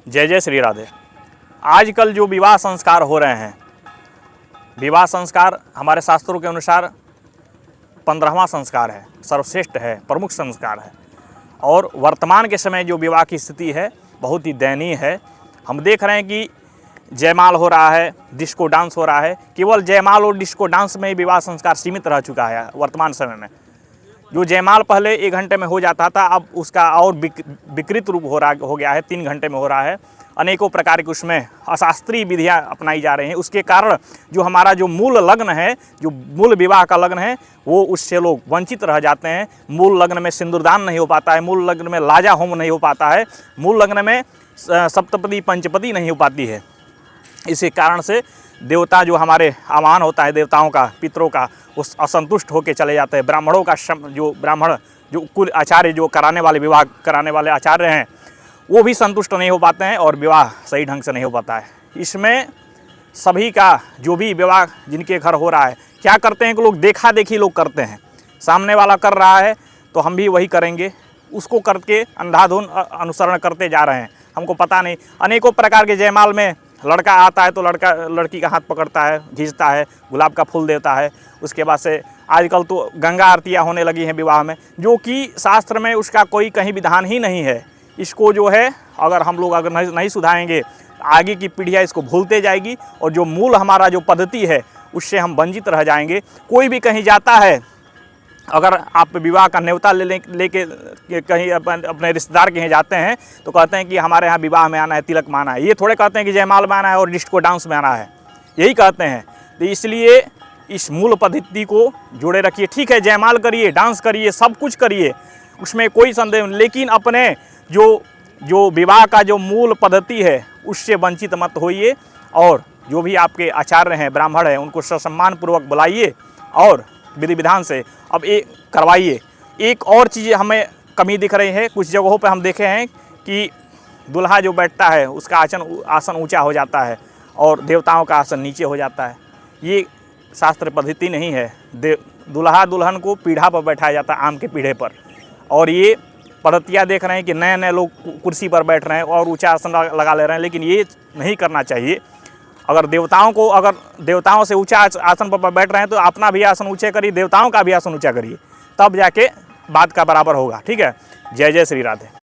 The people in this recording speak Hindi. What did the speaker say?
जय जय श्री राधे। आजकल जो विवाह संस्कार हो रहे हैं, विवाह संस्कार हमारे शास्त्रों के अनुसार 15वां संस्कार है, सर्वश्रेष्ठ है, प्रमुख संस्कार है। और वर्तमान के समय जो विवाह की स्थिति है बहुत ही दयनीय है। हम देख रहे हैं कि जयमाल हो रहा है, डिस्को डांस हो रहा है। केवल जयमाल और डिस्को डांस में ही विवाह संस्कार सीमित रह चुका है वर्तमान समय में। जो जयमाल पहले 1 घंटे में हो जाता था, अब उसका और विकृत रूप हो गया है, 3 घंटे में हो रहा है। अनेकों प्रकार की उसमें अशास्त्रीय विधियाँ अपनाई जा रही हैं। उसके कारण जो हमारा जो मूल लग्न है, जो मूल विवाह का लग्न है, वो उससे लोग वंचित रह जाते हैं। मूल लग्न में सिंदूरदान नहीं हो पाता है, मूल लग्न में लाजा होम नहीं हो पाता है, मूल लग्न में सप्तपदी पंचपदी नहीं हो पाती है। इसी कारण से देवता जो हमारे आह्वान होता है देवताओं का, पितरों का, उस असंतुष्ट होकर चले जाते हैं। ब्राह्मणों का जो ब्राह्मण जो कुल आचार्य जो कराने वाले विवाह कराने वाले आचार्य हैं, वो भी संतुष्ट नहीं हो पाते हैं और विवाह सही ढंग से नहीं हो पाता है। इसमें सभी का जो भी विवाह जिनके घर हो रहा है, क्या करते हैं कि लोग देखा देखी लोग करते हैं। सामने वाला कर रहा है तो हम भी वही करेंगे, उसको करके अंधाधुन अनुसरण करते जा रहे हैं। हमको पता नहीं, अनेकों प्रकार के जयमाल में लड़का आता है तो लड़का लड़की का हाथ पकड़ता है, खींचता है, गुलाब का फूल देता है। उसके बाद से आजकल तो गंगा आरतियाँ होने लगी हैं विवाह में, जो कि शास्त्र में उसका कोई कहीं विधान ही नहीं है। इसको जो है अगर हम लोग अगर नहीं सुधारेंगे, आगे की पीढ़ियाँ इसको भूलते जाएगी और जो मूल हमारा जो पद्धति है उससे हम वंचित रह जाएंगे। कोई भी कहीं जाता है, अगर आप विवाह का न्योता लेके कहीं अपने रिश्तेदार के यहाँ जाते हैं तो कहते हैं कि हमारे यहाँ विवाह में आना है, तिलक में आना है। ये थोड़े कहते हैं कि जयमाल में आना है और डिस्को डांस में आना है, यही कहते हैं। तो इसलिए इस मूल पद्धति को जोड़े रखिए। ठीक है, जयमाल करिए, डांस करिए, सब कुछ करिए, उसमें कोई संदेह नहीं, लेकिन अपने जो विवाह का जो मूल पद्धति है उससे वंचित मत होइए। और जो भी आपके आचार्य हैं, ब्राह्मण हैं, उनको सम्मान पूर्वक बुलाइए और विधि विधान से अब ये करवाइए। एक और चीज़ हमें कमी दिख रही है, कुछ जगहों पे हम देखे हैं कि दूल्हा जो बैठता है उसका आसन ऊंचा हो जाता है और देवताओं का आसन नीचे हो जाता है। ये शास्त्र पद्धति नहीं है। दूल्हा दुल्हन को पीढ़ा पर बैठाया जाता है, आम के पीढ़े पर। और ये पद्धतियाँ देख रहे हैं कि नए नए लोग कुर्सी पर बैठ रहे हैं और ऊंचा आसन लगा ले रहे हैं, लेकिन ये नहीं करना चाहिए। अगर देवताओं से ऊंचा आसन पर बैठ रहे हैं तो अपना भी आसन ऊंचे करिए, देवताओं का भी आसन ऊंचा करिए, तब जाके बात का बराबर होगा। ठीक है, जय जय श्री राधे।